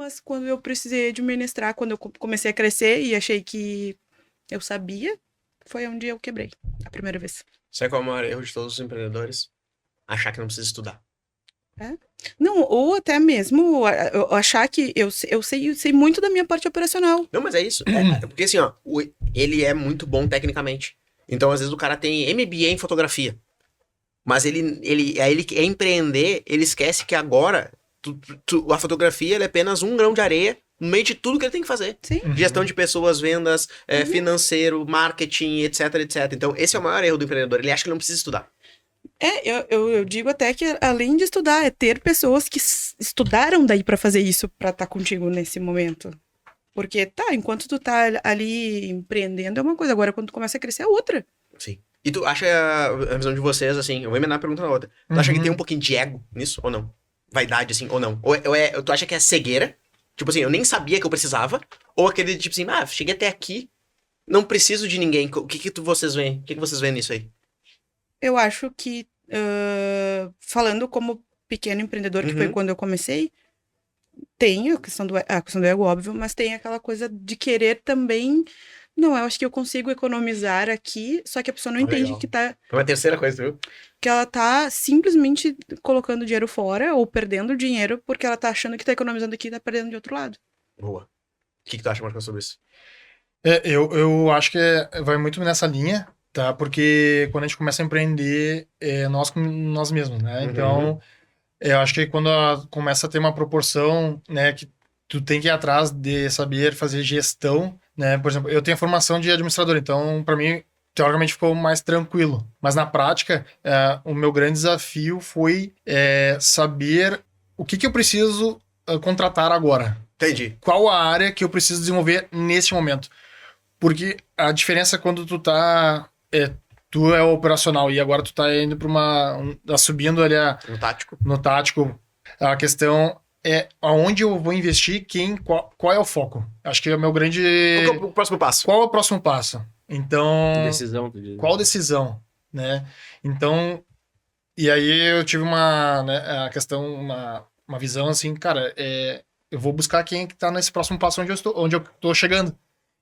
mas quando eu precisei administrar, quando eu comecei a crescer e achei que eu sabia, foi onde eu quebrei a primeira vez. Sabe qual é o maior erro de todos os empreendedores? Achar que não precisa estudar. É? Não, ou até mesmo eu achar que eu sei muito da minha parte operacional. Não, mas é isso. Porque assim, ó, ele é muito bom tecnicamente. Então, às vezes, o cara tem MBA em fotografia. Mas ele quer empreender, ele esquece que agora a fotografia ela é apenas um grão de areia no meio de tudo que ele tem que fazer. Sim. Gestão de pessoas, vendas, financeiro, marketing, etc, etc. Então, esse é o maior erro do empreendedor. Ele acha que ele não precisa estudar. Eu digo até que além de estudar, é ter pessoas que estudaram daí pra fazer isso, pra estar contigo nesse momento. Porque, tá, enquanto tu tá ali empreendendo é uma coisa, agora quando tu começa a crescer é outra. Sim. E tu acha a visão de vocês, assim, eu vou emendar a pergunta na outra. Tu acha que tem um pouquinho de ego nisso, ou não? Vaidade, assim, ou não? Tu acha que é cegueira? Tipo assim, eu nem sabia que eu precisava? Ou aquele tipo assim, cheguei até aqui, não preciso de ninguém. O que vocês veem? O que vocês veem nisso aí? Eu acho que, falando como pequeno empreendedor, que foi Uhum. quando eu comecei, tem a questão do ego, óbvio, mas tem aquela coisa de querer também. Não, eu acho que eu consigo economizar aqui, só que a pessoa não entende Legal. Foi uma terceira coisa, viu? que ela tá simplesmente colocando dinheiro fora ou perdendo dinheiro porque ela tá achando que tá economizando aqui e tá perdendo de outro lado. Boa. O que tu acha, Marcos, sobre isso? Eu acho que vai muito nessa linha, tá? Porque quando a gente começa a empreender, é nós com nós mesmos, né? Uhum. Então, eu acho que quando começa a ter uma proporção, né, que tu tem que ir atrás de saber fazer gestão, né? Por exemplo, eu tenho a formação de administrador, então, para mim, teoricamente ficou mais tranquilo. Mas na prática, o meu grande desafio foi saber o que eu preciso contratar agora. Entendi. Qual a área que eu preciso desenvolver nesse momento? Porque a diferença quando tu é operacional e agora tu tá indo pra tá subindo ali No tático. no tático, a questão é aonde eu vou investir, qual é o foco? Acho que é o meu grande... Qual que é o próximo passo? Qual é o próximo passo? Então... Decisão, tu diz. Qual decisão, né? Então, e aí eu tive a questão, uma visão assim, cara, eu vou buscar quem que tá nesse próximo passo onde eu tô chegando.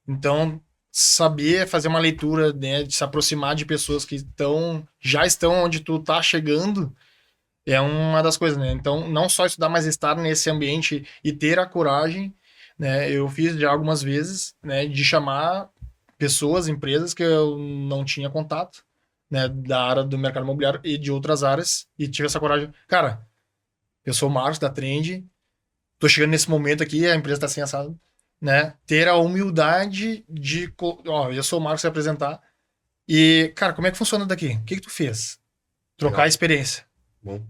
Então, saber fazer uma leitura, né, de se aproximar de pessoas que já estão onde tu tá chegando, é uma das coisas, né? Então, não só estudar, mas estar nesse ambiente e ter a coragem, né? Eu fiz já algumas vezes, né, de chamar pessoas, empresas que eu não tinha contato, né, da área do mercado imobiliário e de outras áreas, e tive essa coragem. Cara, eu sou o Marcos da Trend, tô chegando nesse momento aqui, a empresa tá assim assado, né? Ter a humildade de, eu sou o Marcos, se apresentar. E, cara, como é que funciona daqui? O que tu fez? Trocar Legal. a experiência. Bom.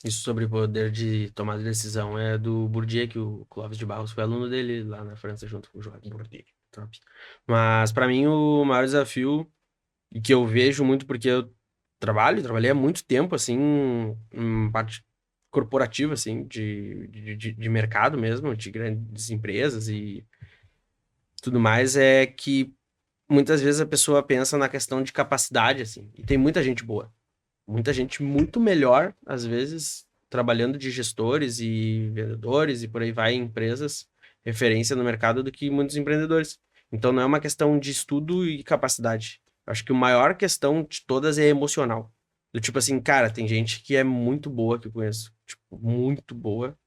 Isso sobre poder de tomada de decisão é do Bourdieu, que o Clóvis de Barros foi aluno dele lá na França, junto com o Joaquim Bourdieu. Top. Mas pra mim o maior desafio, e que eu vejo muito porque eu trabalhei há muito tempo, assim, em parte corporativa, assim, de mercado mesmo, de grandes empresas e tudo mais, é que muitas vezes a pessoa pensa na questão de capacidade, assim, e tem muita gente boa. Muita gente muito melhor, às vezes, trabalhando de gestores e vendedores e por aí vai em empresas, referência no mercado do que muitos empreendedores. Então não é uma questão de estudo e capacidade. Eu acho que a maior questão de todas é emocional. Do tipo assim, cara, tem gente que é muito boa que eu conheço. Tipo, muito boa,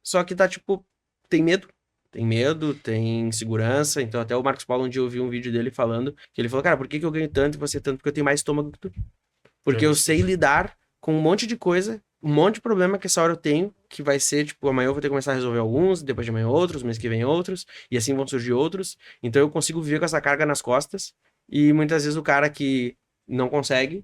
só que tá, tipo, tem medo. Tem medo, tem insegurança. Então, até o Marcos Paulo, um dia eu vi um vídeo dele falando, que ele falou, cara, por que eu ganho tanto e você tanto? Porque eu tenho mais estômago que tu. Porque eu sei lidar com um monte de coisa, um monte de problema que essa hora eu tenho, que vai ser, tipo, amanhã eu vou ter que começar a resolver alguns, depois de amanhã outros, mês que vem outros, e assim vão surgir outros. Então eu consigo viver com essa carga nas costas, e muitas vezes o cara que não consegue,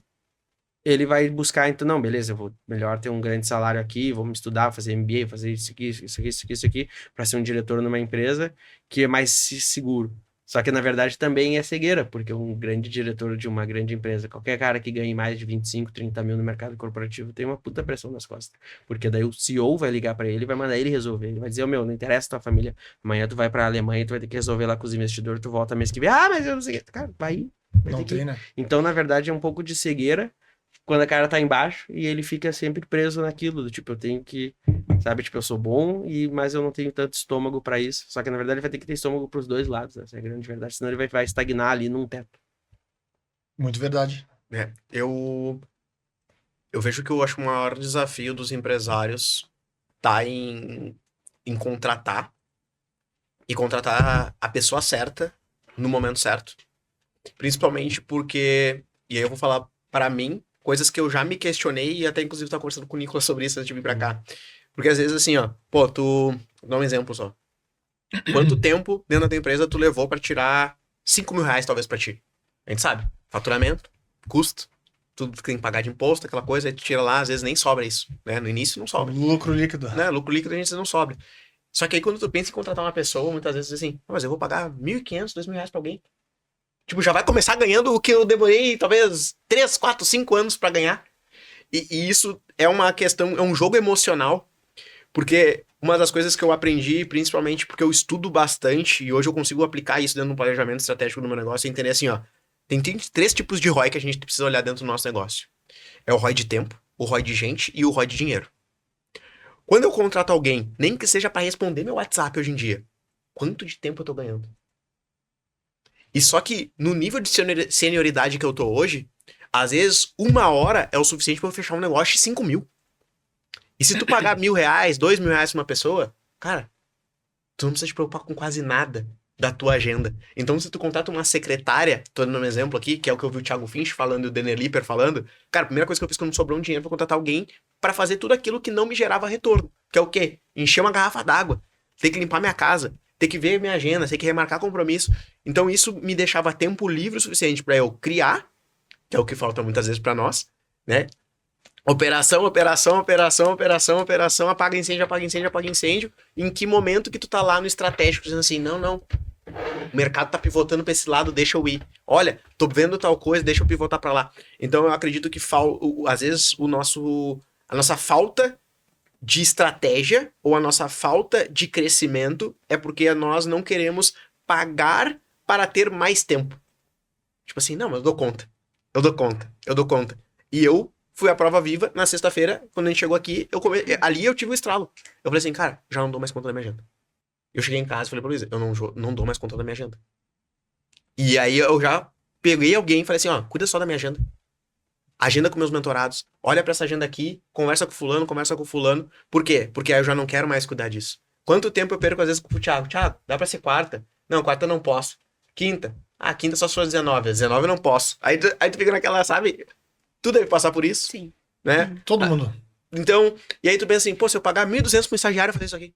ele vai buscar, então, não, beleza, eu vou melhor ter um grande salário aqui, vou me estudar, fazer MBA, fazer isso aqui, isso aqui, isso aqui, isso aqui, para ser um diretor numa empresa que é mais seguro. Só que, na verdade, também é cegueira, porque um grande diretor de uma grande empresa, qualquer cara que ganhe mais de 25, 30 mil no mercado corporativo tem uma puta pressão nas costas. Porque daí o CEO vai ligar para ele e vai mandar ele resolver. Ele vai dizer, meu, não interessa a tua família, amanhã tu vai pra Alemanha, tu vai ter que resolver lá com os investidores, tu volta mês que vem, mas eu não sei o que. Cara, vai ir. Não tem, né? Então, na verdade, é um pouco de cegueira quando a cara tá embaixo e ele fica sempre preso naquilo, do tipo, eu tenho que, sabe, tipo, eu sou bom, mas eu não tenho tanto estômago pra isso. Só que na verdade ele vai ter que ter estômago pros dois lados, essa é a grande verdade, senão ele vai estagnar ali num teto. Muito verdade. Eu vejo que eu acho que o maior desafio dos empresários tá em contratar e contratar a pessoa certa no momento certo. Principalmente porque, e aí eu vou falar pra mim, coisas que eu já me questionei e até inclusive tava conversando com o Nicolas sobre isso antes de vir pra cá. Porque às vezes assim, ó, pô, vou dar um exemplo só. Quanto tempo dentro da tua empresa tu levou pra tirar 5 mil reais talvez pra ti? A gente sabe, faturamento, custo, tudo que tem que pagar de imposto, aquela coisa, aí tu tira lá, às vezes nem sobra isso, né? No início não sobra. Lucro líquido. Né? Lucro líquido a gente não sobra. Só que aí quando tu pensa em contratar uma pessoa, muitas vezes assim, mas eu vou pagar 1.500, 2.000 reais pra alguém. Tipo, já vai começar ganhando o que eu demorei talvez 3, 4, 5 anos pra ganhar. E isso é uma questão, é um jogo emocional, porque uma das coisas que eu aprendi, principalmente porque eu estudo bastante, e hoje eu consigo aplicar isso dentro do planejamento estratégico do meu negócio, é entender assim, ó, tem 3 tipos de ROI que a gente precisa olhar dentro do nosso negócio. É o ROI de tempo, o ROI de gente e o ROI de dinheiro. Quando eu contrato alguém, nem que seja pra responder meu WhatsApp hoje em dia, quanto de tempo eu tô ganhando? E só que no nível de senioridade que eu tô hoje, às vezes 1 hora é o suficiente pra eu fechar um negócio de 5 mil. E se tu pagar 1.000 reais, 2.000 reais pra uma pessoa, cara, tu não precisa te preocupar com quase nada da tua agenda. Então se tu contrata uma secretária, tô dando um exemplo aqui, que é o que eu vi o Thiago Finch falando e o Denner Lipper falando, cara, a primeira coisa que eu fiz quando me sobrou um dinheiro foi contratar alguém pra fazer tudo aquilo que não me gerava retorno. Que é o quê? Encher uma garrafa d'água, ter que limpar minha casa, ter que ver minha agenda, ter que remarcar compromisso. Então isso me deixava tempo livre o suficiente pra eu criar, que é o que falta muitas vezes pra nós, né? Operação, apaga incêndio. Em que momento que tu tá lá no estratégico dizendo assim, não, o mercado tá pivotando pra esse lado, deixa eu ir. Olha, tô vendo tal coisa, deixa eu pivotar pra lá. Então eu acredito que às vezes a nossa falta de estratégia ou a nossa falta de crescimento é porque nós não queremos pagar para ter mais tempo. Tipo assim, não, mas eu dou conta. E eu fui à prova viva na sexta-feira, quando a gente chegou aqui, ali eu tive o estralo. Eu falei assim, cara, já não dou mais conta da minha agenda. Eu cheguei em casa e falei pra Luísa, eu não dou mais conta da minha agenda. E aí eu já peguei alguém e falei assim, ó, cuida só da minha agenda. Agenda com meus mentorados. Olha pra essa agenda aqui, conversa com fulano. Por quê? Porque aí eu já não quero mais cuidar disso. Quanto tempo eu perco às vezes com o Thiago? Thiago, dá pra ser quarta? Não, quarta eu não posso. Quinta? Ah, quinta só se for 19. 19 eu não posso. Aí tu fica naquela, sabe? Tu deve passar por isso. Sim. Né? Todo mundo. Então, e aí tu pensa assim, pô, se eu pagar 1.200 pro estagiário fazer isso aqui.